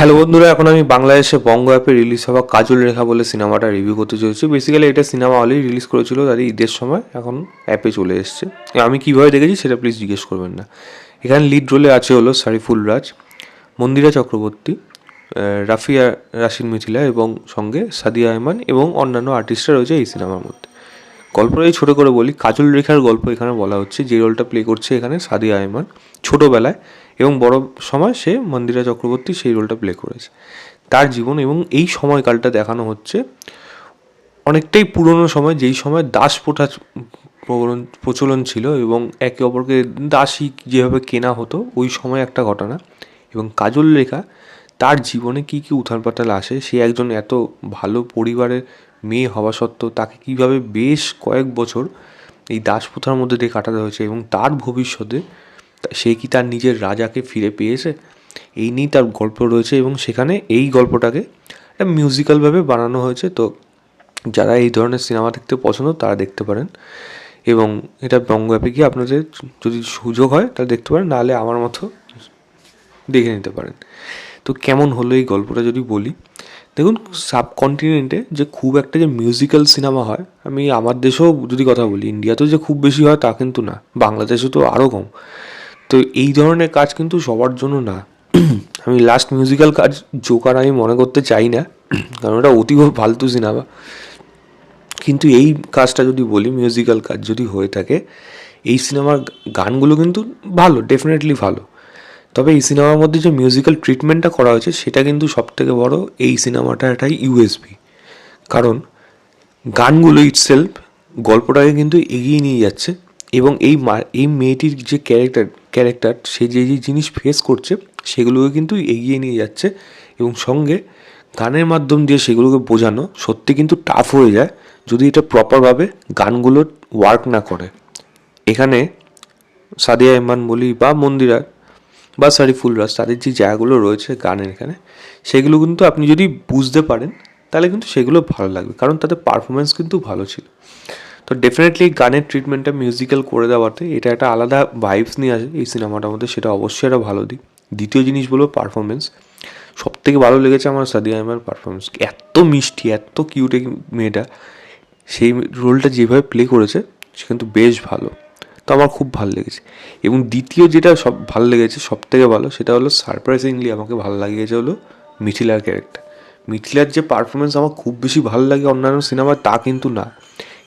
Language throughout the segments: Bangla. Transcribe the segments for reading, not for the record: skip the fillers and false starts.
হ্যালো বন্ধুরা, এখন আমি বাংলাদেশে বঙ্গ অ্যাপে রিলিজ হওয়া কাজল রেখা বলে সিনেমাটা রিভিউ করতে চলেছি। বেসিক্যালি এটা সিনেমা হলেই রিলিজ করেছিল তাদের ঈদের সময়, এখন অ্যাপে চলে এসছে। আমি কীভাবে দেখেছি সেটা প্লিজ জিজ্ঞেস করবেন না। এখানে লিড রোলে আছে হলো সারিফুল রাজ, মন্দিরা চক্রবর্তী, রাফিয়া রাশিদ মিথিলা এবং সঙ্গে সাদিয়া আয়মান এবং অন্যান্য আর্টিস্টরা রয়েছে এই সিনেমার মধ্যে। গল্পটাই ছোটো করে বলি, কাজল রেখার গল্প এখানে বলা হচ্ছে। যে রোলটা প্লে করছে এখানে সাদিয়া আয়মান ছোটোবেলায়, এবং বড় সময় সে মন্দিরা চক্রবর্তী সেই রোলটা প্লে করেছে। তার জীবন এবং এই সময়কালটা দেখানো হচ্ছে অনেকটাই পুরনো সময়, যেই সময় দাস প্রথা প্রচলন ছিল এবং একে অপরকে দাসী যেভাবে কেনা হতো, ওই সময় একটা ঘটনা। এবং কাজল রেখা তার জীবনে কী কী উথাল পাতাল আসে, সে একজন এত ভালো পরিবারের মেয়ে হওয়া সত্ত্বেও তাকে কীভাবে বেশ কয়েক বছর এই দাসপ্রথার মধ্যে দিয়ে কাটাতে হয়েছে, এবং তার ভবিষ্যতে সে কি তার নিজের রাজাকে ফিরে পেয়েছে, এই নিয়েই তার গল্প রয়েছে। এবং সেখানে এই গল্পটাকে একটা মিউজিক্যালভাবে বানানো হয়েছে। তো যারা এই ধরনের সিনেমা দেখতে পছন্দ তারা দেখতে পারেন, এবং এটা বঙ্গ অ্যাপে গিয়ে আপনাদের যদি সুযোগ হয় তাহলে দেখতে পারেন, নাহলে আমার মতো দেখে নিতে পারেন। তো কেমন হলো এই গল্পটা যদি বলি, দেখুন সাবকন্টিনেন্টে যে খুব একটা যে মিউজিক্যাল সিনেমা হয়, আমি আমার দেশেও যদি কথা বলি, ইন্ডিয়াতেও যে খুব বেশি হয় তা কিন্তু না, বাংলাদেশে তো আরও কম। তো এই ধরনের কাজ কিন্তু সবার জন্য না। আমি লাস্ট মিউজিক্যাল কাজ জোকার আমি মনে করতে চাই না, কারণ ওটা অতীব ফালতু সিনেমা। কিন্তু এই কাজটা যদি বলি, মিউজিক্যাল কাজ যদি হয়ে থাকে, এই সিনেমার গানগুলো কিন্তু ভালো, ডেফিনেটলি ভালো। তবে এই সিনেমার মধ্যে যে মিউজিক্যাল ট্রিটমেন্টটা করা হয়েছে সেটা কিন্তু সবথেকে বড় এই সিনেমাটা একটাই ইউএসপি। কারণ গানগুলো ইটসেলফ গল্পটাকে কিন্তু এগিয়ে নিয়ে যাচ্ছে, এবং এই মেয়েটির যে ক্যারেক্টার সে যে যে জিনিস ফেস করছে সেগুলোকে কিন্তু এগিয়ে নিয়ে যাচ্ছে, এবং সঙ্গে গানের মাধ্যম দিয়ে সেগুলোকে বোঝানো সত্যি কিন্তু টাফ হয়ে যায় যদি এটা প্রপারভাবে গানগুলো ওয়ার্ক না করে। এখানে সাদিয়া ইমান বলি বা মন্দিরা বা সারিফুল রাজ, তাদের যে জায়গাগুলো রয়েছে গানের এখানে, সেগুলো কিন্তু আপনি যদি বুঝতে পারেন তাহলে কিন্তু সেগুলো ভালো লাগবে, কারণ তাদের পারফরমেন্স কিন্তু ভালো ছিল। তো ডেফিনেটলি গানের ট্রিটমেন্টটা মিউজিক্যাল করে দেওয়াতে এটা একটা আলাদা ভাইবস নিয়ে আসে এই সিনেমাটার মধ্যে, সেটা অবশ্যই একটা ভালো দিক। দ্বিতীয় জিনিস বলবো পারফরমেন্স। সব থেকে ভালো লেগেছে আমার সাদিয়া আয়মার পারফরমেন্স। এত মিষ্টি, এত কিউট এই মেয়েটা, সেই রোলটা যেভাবে প্লে করেছে সে কিন্তু বেশ ভালো। তো আমার খুব ভালো লেগেছে। এবং দ্বিতীয় যেটা সব ভালো লেগেছে, সব থেকে ভালো, সেটা হলো সারপ্রাইজিংলি আমাকে ভালো লাগিয়েছে হলো মিথিলার ক্যারেক্টার। মিথিলার যে পারফরমেন্স আমার খুব বেশি ভালো লাগে অন্যান্য সিনেমায় তা কিন্তু না,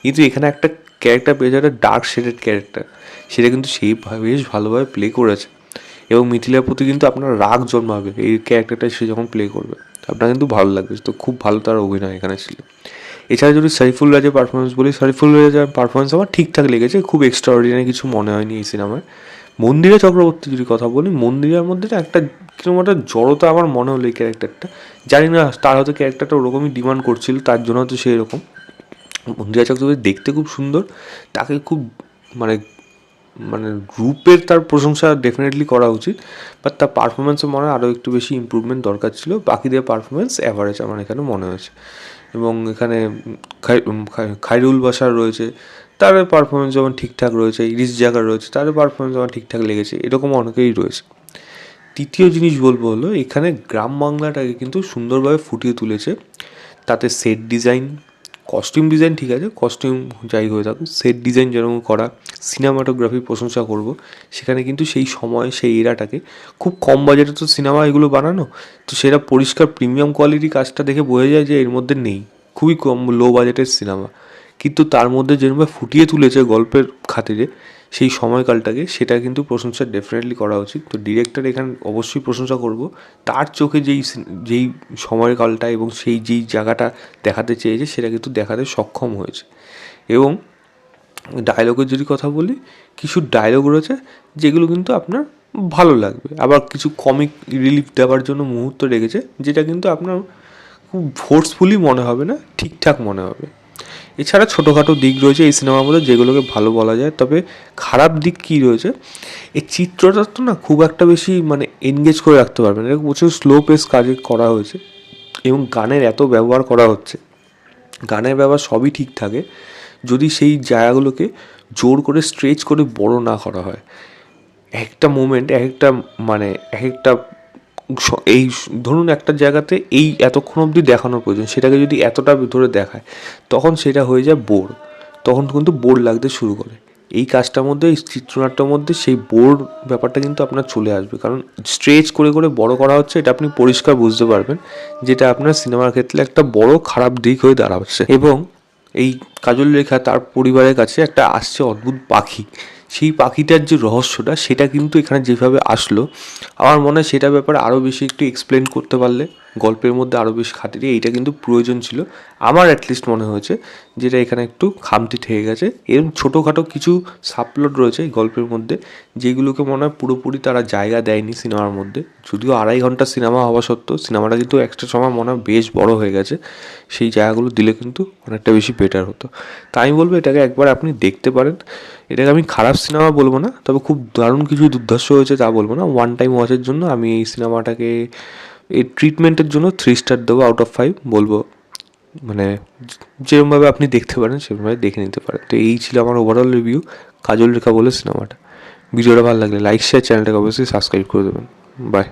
কিন্তু এখানে একটা ক্যারেক্টার পেয়েছে, একটা ডার্ক শেডেড ক্যারেক্টার, সেটা কিন্তু সেই বেশ ভালোভাবে প্লে করেছে। এবং মিথিলার প্রতি কিন্তু আপনার রাগ জন্মাবে এই ক্যারেক্টারটা সে যখন প্লে করবে, আপনার কিন্তু ভালো লাগবে। তো খুব ভালো তার অভিনয় এখানে ছিল। এছাড়া যদি সারিফুল রাজের পারফরমেন্স বলি, সারিফুল রাজের পারফরমেন্স আমার ঠিকঠাক লেগেছে, খুব এক্সট্রাঅর্ডিনারি কিছু মনে হয়নি এই সিনেমায়। মন্দিরা চক্রবর্তী যদি কথা বলি, মন্দিরার মধ্যে না একটা কিরকম একটা জড়তা আমার মনে হলো এই ক্যারেক্টারটা। জানি না, তার হয়তো ক্যারেক্টারটা ওরকমই ডিমান্ড করছিল, তার জন্য হয়তো সেই রকম। মন্দিরা চক্রবর্তী দেখতে খুব সুন্দর, তাকে খুব মানে মানে রূপের তার প্রশংসা ডেফিনেটলি করা উচিত, বাট তার পারফরমেন্সও মনে হয় আরও একটু বেশি ইম্প্রুভমেন্ট দরকার ছিল। বাকিদের পারফরমেন্স অ্যাভারেজ আমার এখানে মনে হয়েছে। এবং এখানে খাইরুল বাশার রয়েছে, তার পারফরমেন্স যেমন ঠিকঠাক রয়েছে, ইরিশ জাগার রয়েছে, তার পারফরমেন্স আমার ঠিকঠাক লেগেছে, এরকম অনেকেই রয়েছে। তৃতীয় জিনিস বলবো হলো, এখানে গ্রাম বাংলাটাকে কিন্তু সুন্দরভাবে ফুটিয়ে তুলেছে। তাতে সেট ডিজাইন, কস্টিউম ডিজাইন ঠিক আছে, কস্টিউম যাই হয়ে থাকুক, সেট ডিজাইন যেরকম করা, সিনেমাটোগ্রাফি প্রশংসা করব। সেখানে কিন্তু সেই সময় সেই এরাটাকে খুব কম বাজেটে তো সিনেমা এগুলো বানানো, তো সেটা পরিষ্কার প্রিমিয়াম কোয়ালিটি কাজটা দেখে বোঝা যায় যে এর মধ্যে নেই, খুবই কম লো বাজেটের সিনেমা, কিন্তু তার মধ্যে যেরকম ফুটিয়ে তুলেছে গল্পের খাতিরে সেই সময়কালটাকে, সেটা কিন্তু প্রশংসা ডেফিনেটলি করা উচিত। তো ডিরেক্টর এখানে অবশ্যই প্রশংসা করব, তার চোখে যেই সময়কালটা এবং যেই জায়গাটা দেখাতে চেয়েছে সেটা কিন্তু দেখাতে সক্ষম হয়েছে। এবং ডায়লগের যদি কথা বলি, কিছু ডায়লগ রয়েছে যেগুলো কিন্তু আপনার ভালো লাগবে, আবার কিছু কমিক রিলিফ দেওয়ার জন্য মুহূর্ত রেখেছে, যেটা কিন্তু আপনার খুব ফোর্সফুলি মনে হবে না, ঠিকঠাক মনে হবে। এছাড়া ছোটোখাটো দিক রয়েছে এই সিনেমার মধ্যে যেগুলোকে ভালো বলা যায়, তবে খারাপ দিক কী রয়েছে, এই চিত্রটা তো না খুব একটা বেশি এনগেজ করে রাখতে পারবে না, এটা প্রচুর স্লো পেস কাজে করা হয়েছে, এবং গানের এত ব্যবহার করা হচ্ছে, গানের ব্যবহার সবই ঠিক থাকে যদি সেই জায়গাগুলোকে জোর করে স্ট্রেচ করে বড় না করা হয়। একটা মোমেন্ট, এক একটা এই ধরুন একটা জায়গাতে এই এতক্ষণ অবধি দেখানোর প্রয়োজন, সেটাকে যদি এতটা ভিতরে দেখায় তখন সেটা হয়ে যায় বোর, তখন কিন্তু বোর লাগতে শুরু করে। এই কাজটার মধ্যে, এই চিত্রনাট্যের মধ্যে সেই বোর ব্যাপারটা কিন্তু আপনার চলে আসবে, কারণ স্ট্রেচ করে করে বড় করা হচ্ছে, এটা আপনি পরিষ্কার বুঝতে পারবেন, যেটা আপনার সিনেমার ক্ষেত্রে একটা বড় খারাপ দিক হয়ে দাঁড়াচ্ছে। এবং এই কাজল রেখা তার পরিবারের কাছে একটা আসছে অদ্ভুত পাখি, সেই পাখিটার যে রহস্যটা সেটা কিন্তু এখানে যেভাবে আসলো, আমার মনে হয় সেটা ব্যাপারে আরও বেশি একটু এক্সপ্লেন করতে পারলে গল্পের মধ্যে আরও বেশি খাতিরে এইটা কিন্তু প্রয়োজন ছিল, আমার অ্যাটলিস্ট মনে হয়েছে যেটা এখানে একটু খামতি থেকে গেছে। এরকম ছোটোখাটো কিছু সাবপ্লট রয়েছে এই গল্পের মধ্যে, যেগুলোকে মনে হয় পুরোপুরি তারা জায়গা দেয়নি সিনেমার মধ্যে। যদিও 2.5 ঘন্টা সিনেমা হওয়া সত্ত্বেও সিনেমাটা কিন্তু একটা সময় মনে হয় বেশ বড় হয়ে গেছে, সেই জায়গাগুলো দিলে কিন্তু অনেকটা বেশি বেটার হতো। তাই আমি বলবো এটাকে একবার আপনি দেখতে পারেন। এটাকে আমি খারাপ সিনেমা বলবো না, তবে খুব দারুণ কিছু দুর্ধর্ষ হয়েছে তা বলবো না। ওয়ান টাইম ওয়াচের জন্য আমি এই সিনেমাটাকে, এই ট্রিটমেন্টের জন্য 3 স্টার দেবো আউট অফ 5 বলবো। মানে যেরকমভাবে আপনি দেখতে পারেন সেরকমভাবে দেখে নিতে পারেন। তো এই ছিল আমার ওভারঅল রিভিউ কাজল রেখা বলে সিনেমাটা। ভিডিওটা ভালো লাগলে লাইক শেয়ার, চ্যানেলটাকে অবশ্যই সাবস্ক্রাইব করে দেবেন। বাই।